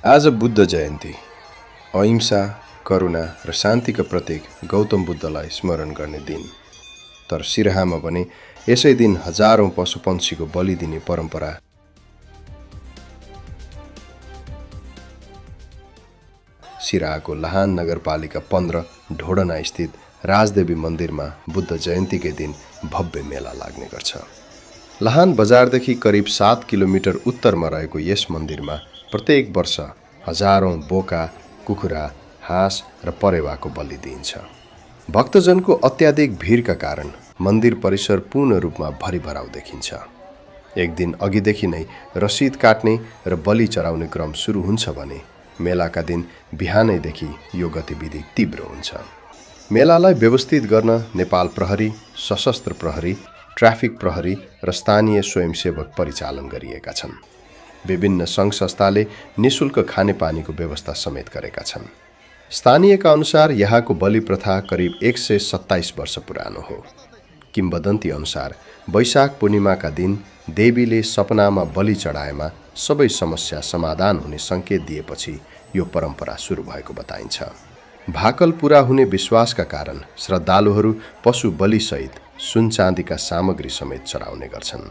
आज बुद्ध जयन्ती अहिंसा, करुणा र शान्तिका प्रतीक गौतम बुद्धलाई स्मरण गर्ने दिन। तर सिराहामा भने यसै दिन हजारौं पशुपन्छीको बलि दिने परम्परा। सिराहाको लाहान नगरपालिका 15 ढोडना स्थित राजदेवी मन्दिरमा बुद्ध जयन्तीकै दिन भव्य मेला लाग्ने गर्छ। लाहान बजारदेखि करिब 7 किलोमिटर उत्तरमा रहेको यस मन्दिरमा प्रत्येक वर्ष हजारौं बोका, कुखुरा, हाँस र परेवाको बलि दिइन्छ। भक्तजनको अत्याधिक भिडका कारण मन्दिर परिसर पूर्ण रूपमा भरिभराउ देखिन्छ। एक दिन अघिदेखि नै रसिद काट्ने र बलि चढाउने क्रम सुरु हुन्छ भने मेलाका दिन बिहानैदेखि यो गतिविधि तीव्र हुन्छ। मेलालाई व्यवस्थित गर्न नेपाल प्रहरी, सशस्त्र प्रहरी, ट्राफिक प्रहरी र स्थानीय स्वयंसेवक परिचालन गरिएका छन्। विभिन्न सङ्घ संस्थाले निशुल्क खानेपानीको व्यवस्था समेत गरेका छन्। स्थानीयका अनुसार यहाँको बलि प्रथा करिब 127 वर्ष पुरानो हो। किम्वदन्ती अनुसार वैशाख पूर्णिमाका दिन देवीले सपनामा बलि चढाएमा सबै समस्या समाधान हुने सङ्केत दिएपछि यो परम्परा सुरु भएको बताइन्छ। भाकल पूरा हुने विश्वासका कारण श्रद्धालुहरू पशु बलिसहित सुन चाँदीका सामग्री समेत चढाउने गर्छन्।